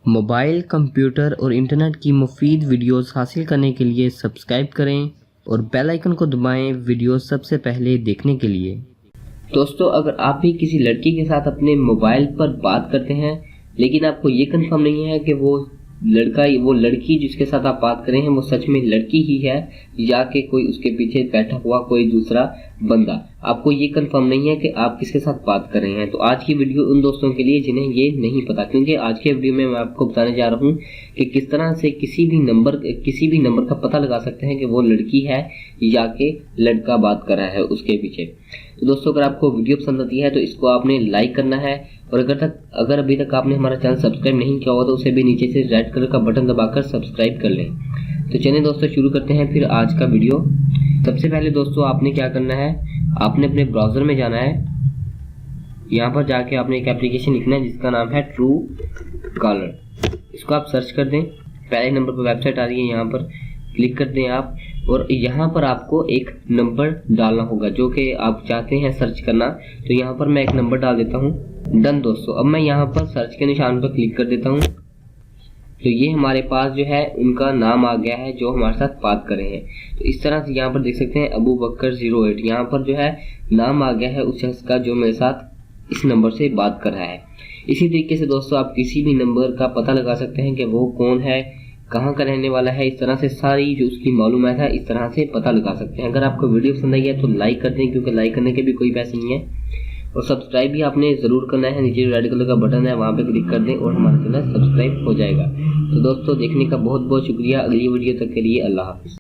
Mobile, computer और internet की मुफीद वीडियोस हासिल करने के लिए सब्सक्राइब करें और बेल आइकन को दबाएं वीडियोस सबसे पहले देखने के लिए। दोस्तों, अगर आप भी किसी लड़की के साथ अपने मोबाइल पर बात करते हैं लेकिन आपको ये कंफर्म नहीं है कि वो लड़की जिसके साथ आप बात करें हैं वो सच में लड़की ही है या कि कोई उसके पीछे बैठा हुआ कोई दूसरा बंदा, आपको ये कंफर्म नहीं है कि आप किसके साथ बात कर रहे हैं, तो आज की वीडियो उन दोस्तों के लिए जिन्हें ये नहीं पता। क्योंकि आज के वीडियो में मैं आपको बताने जा रहा हूँ कि किस तरह से किसी भी नंबर का पता लगा सकते हैं कि वो लड़की है या कि लड़का बात कर रहा है उसके पीछे। तो दोस्तों, अगर आपको वीडियो पसंद आती है तो इसको आपने लाइक करना है और अगर अभी तक आपने हमारा चैनल सब्सक्राइब नहीं किया हुआ तो उसे भी नीचे से रेड कलर का बटन दबाकर सब्सक्राइब कर लें। तो चलिए दोस्तों, शुरू करते हैं फिर आज का वीडियो। सबसे पहले दोस्तों आपने क्या करना है, आपने अपने ब्राउज़र में जाना है। यहाँ पर जाके आपने एक एप्लीकेशन लिखना है जिसका नाम है ट्रू कॉलर। इसको आप सर्च कर दें, पहले नंबर पर वेबसाइट आ रही है, यहाँ पर क्लिक कर दें आप और यहाँ पर आपको एक नंबर डालना होगा जो कि आप चाहते हैं सर्च करना। तो यहाँ पर मैं एक नंबर डाल देता हूँ। डन दोस्तों, अब मैं यहाँ पर सर्च के निशान पर क्लिक कर देता हूँ। तो ये हमारे पास जो है उनका नाम आ गया है जो हमारे साथ बात कर रहे हैं। तो इस तरह से यहाँ पर देख सकते हैं अबू बकर 08, यहाँ पर जो है नाम आ गया है उस शख्स का जो मेरे साथ इस नंबर से बात कर रहा है। इसी तरीके से दोस्तों आप किसी भी नंबर का पता लगा सकते हैं कि वो कौन है, कहाँ का रहने वाला है, इस तरह से सारी जो उसकी मालूमात है इस तरह से पता लगा सकते हैं। अगर आपको वीडियो पसंद आई है तो लाइक कर दें, क्योंकि लाइक करने के भी कोई पैसे नहीं है, और सब्सक्राइब भी आपने ज़रूर करना है। नीचे रेड कलर का बटन है वहाँ पे क्लिक कर दें और हमारा चैनल सब्सक्राइब हो जाएगा। तो दोस्तों देखने का बहुत बहुत शुक्रिया। अगली वीडियो तक के लिए अल्लाह हाफिज़।